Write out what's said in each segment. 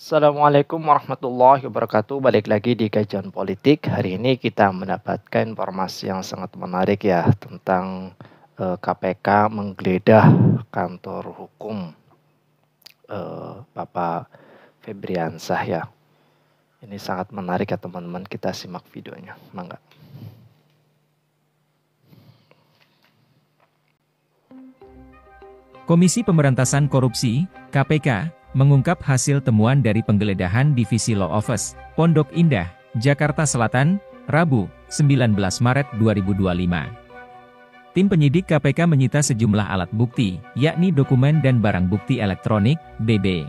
Assalamualaikum warahmatullahi wabarakatuh. Balik lagi di kajian politik. Hari ini kita mendapatkan informasi yang sangat menarik ya tentang KPK menggeledah kantor hukum Bapak Febriansah ya. Ini sangat menarik ya teman-teman. Kita simak videonya. Mangga. Komisi Pemberantasan Korupsi, KPK, mengungkap hasil temuan dari penggeledahan Divisi Law Office, Pondok Indah, Jakarta Selatan, Rabu, 19 Maret 2025. Tim penyidik KPK menyita sejumlah alat bukti, yakni dokumen dan barang bukti elektronik, BB.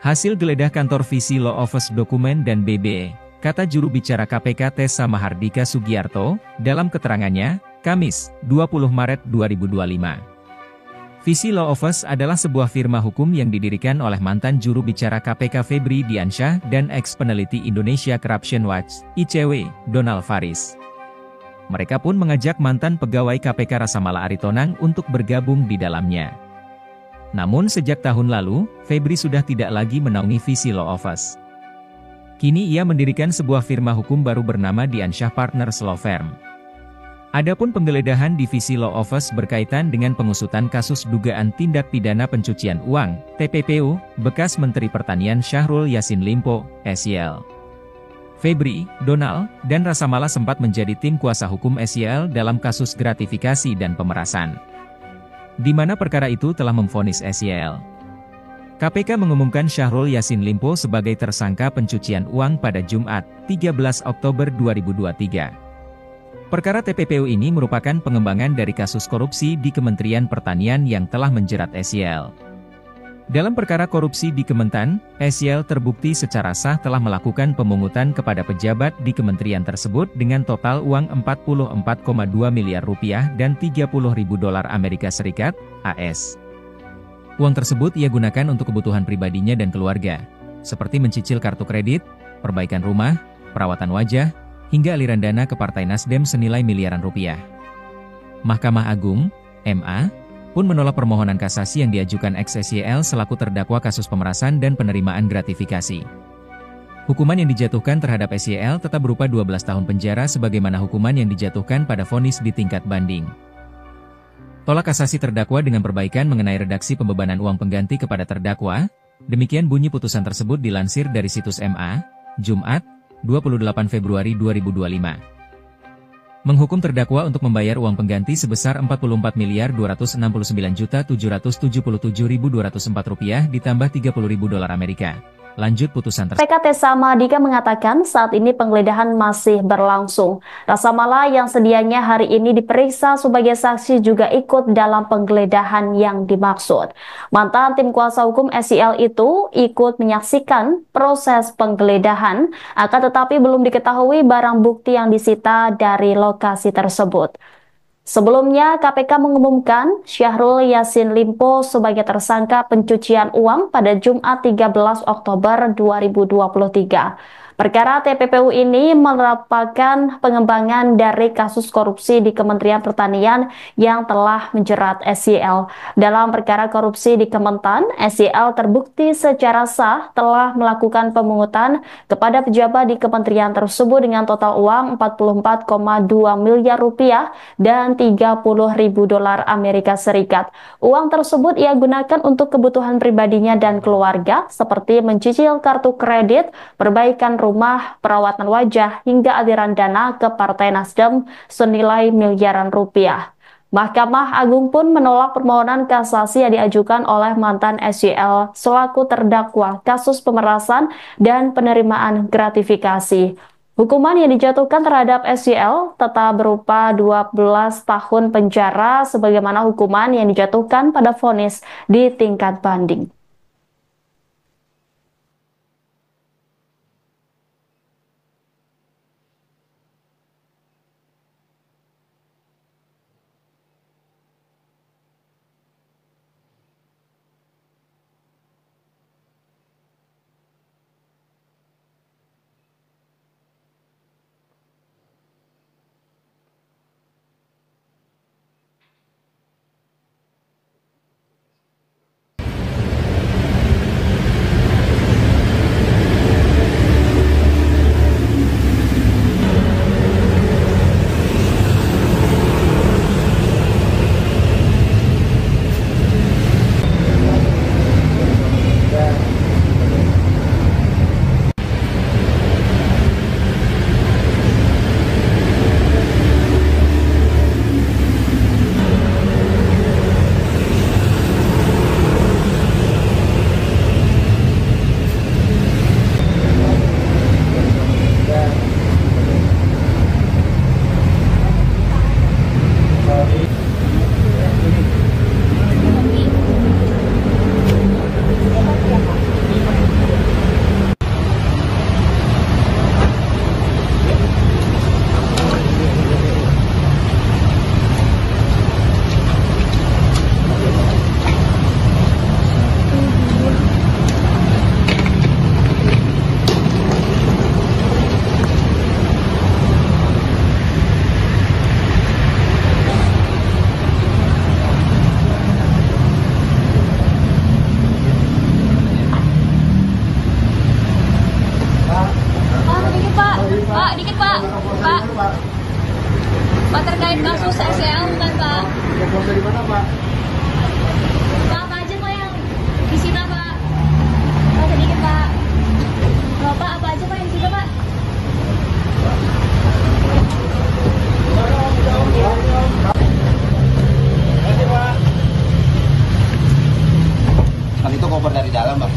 Hasil geledah kantor Visi Law Office dokumen dan BB, kata juru bicara KPK Tessa Mahardika Sugiarto, dalam keterangannya, Kamis, 20 Maret 2025. Visi Law Office adalah sebuah firma hukum yang didirikan oleh mantan juru bicara KPK Febri Diansyah dan ex-peneliti Indonesia Corruption Watch, ICW, Donald Faris. Mereka pun mengajak mantan pegawai KPK Rasamala Aritonang untuk bergabung di dalamnya. Namun sejak tahun lalu, Febri sudah tidak lagi menaungi Visi Law Office. Kini ia mendirikan sebuah firma hukum baru bernama Diansyah Partners Law Firm. Adapun penggeledahan Divisi Law Office berkaitan dengan pengusutan kasus dugaan tindak pidana pencucian uang, TPPU, bekas Menteri Pertanian Syahrul Yassin Limpo, SYL. Febri, Donald, dan Rasamala sempat menjadi tim kuasa hukum SYL dalam kasus gratifikasi dan pemerasan, di mana perkara itu telah memvonis SYL. KPK mengumumkan Syahrul Yassin Limpo sebagai tersangka pencucian uang pada Jumat, 13 Oktober 2023. Perkara TPPU ini merupakan pengembangan dari kasus korupsi di Kementerian Pertanian yang telah menjerat SYL. Dalam perkara korupsi di Kementan, SYL terbukti secara sah telah melakukan pemungutan kepada pejabat di kementerian tersebut dengan total uang 44,2 miliar rupiah dan 30.000 dolar Amerika Serikat, AS. Uang tersebut ia gunakan untuk kebutuhan pribadinya dan keluarga, seperti mencicil kartu kredit, perbaikan rumah, perawatan wajah, hingga aliran dana ke Partai Nasdem senilai miliaran rupiah. Mahkamah Agung, MA, pun menolak permohonan kasasi yang diajukan ex-SYL selaku terdakwa kasus pemerasan dan penerimaan gratifikasi. Hukuman yang dijatuhkan terhadap SYL tetap berupa 12 tahun penjara sebagaimana hukuman yang dijatuhkan pada vonis di tingkat banding. Tolak kasasi terdakwa dengan perbaikan mengenai redaksi pembebanan uang pengganti kepada terdakwa, demikian bunyi putusan tersebut dilansir dari situs MA, Jumat, 28 Februari 2025. Menghukum terdakwa untuk membayar uang pengganti sebesar Rp44.269.777.204 ditambah 30.000 dolar Amerika. Lanjut putusan tersebut. PK Tessa Mahardika mengatakan saat ini penggeledahan masih berlangsung. Rasamala yang sedianya hari ini diperiksa sebagai saksi juga ikut dalam penggeledahan yang dimaksud. Mantan tim kuasa hukum SYL itu ikut menyaksikan proses penggeledahan, akan tetapi belum diketahui barang bukti yang disita dari lokasi tersebut. Sebelumnya, KPK mengumumkan Syahrul Yassin Limpo sebagai tersangka pencucian uang pada Jumat 13 Oktober 2023. Perkara TPPU ini merupakan pengembangan dari kasus korupsi di Kementerian Pertanian yang telah menjerat SYL. Dalam perkara korupsi di Kementan, SYL terbukti secara sah telah melakukan pemungutan kepada pejabat di kementerian tersebut dengan total uang 44,2 miliar rupiah dan 30.000 dolar Amerika Serikat. Uang tersebut ia gunakan untuk kebutuhan pribadinya dan keluarga seperti mencicil kartu kredit, perbaikan rumah, perawatan wajah, hingga aliran dana ke Partai Nasdem senilai miliaran rupiah. Mahkamah Agung pun menolak permohonan kasasi yang diajukan oleh mantan SYL selaku terdakwa kasus pemerasan dan penerimaan gratifikasi. Hukuman yang dijatuhkan terhadap SYL tetap berupa 12 tahun penjara sebagaimana hukuman yang dijatuhkan pada vonis di tingkat banding. Pak, dikit Pak. Pak. Pak terkait kasus SCL bukan Pak? Dari mana Pak? Pak apa aja Pak yang disita Pak? Pak sedikit Pak. Bapak apa aja Pak yang disita Pak? Kan itu koper dari dalam Pak.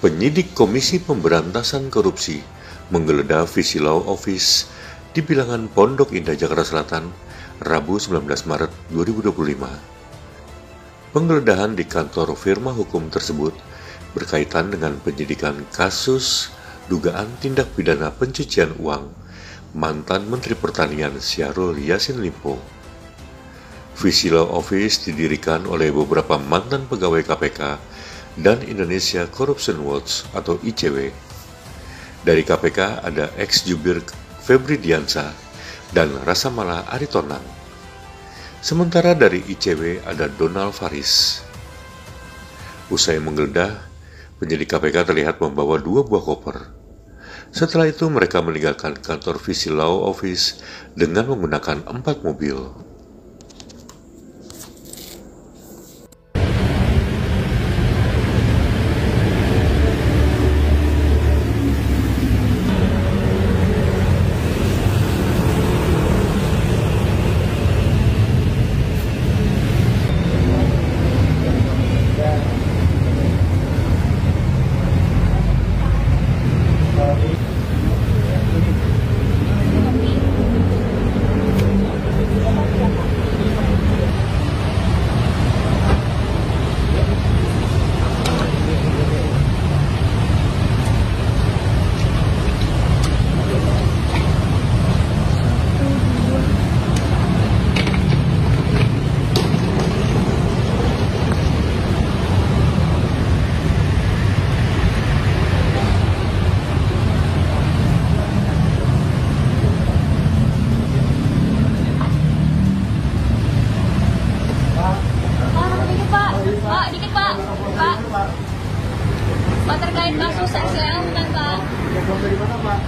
Penyidik Komisi Pemberantasan Korupsi menggeledah Visilaw Office di bilangan Pondok Indah, Jakarta Selatan, Rabu 19 Maret 2025. Penggeledahan di kantor firma hukum tersebut berkaitan dengan penyidikan kasus dugaan tindak pidana pencucian uang mantan Menteri Pertanian Syahrul Yassin Limpo. Visilaw Office didirikan oleh beberapa mantan pegawai KPK dan Indonesia Corruption Watch atau ICW. Dari KPK ada ex-jubir Febri Diansah dan Rasamala Aritonang. Sementara dari ICW ada Donald Faris. Usai menggeledah, penyidik KPK terlihat membawa 2 buah koper. Setelah itu mereka meninggalkan kantor Visilaw Office dengan menggunakan 4 mobil. Pak terkait kasus SCL bukan Pak? Dari mana Pak?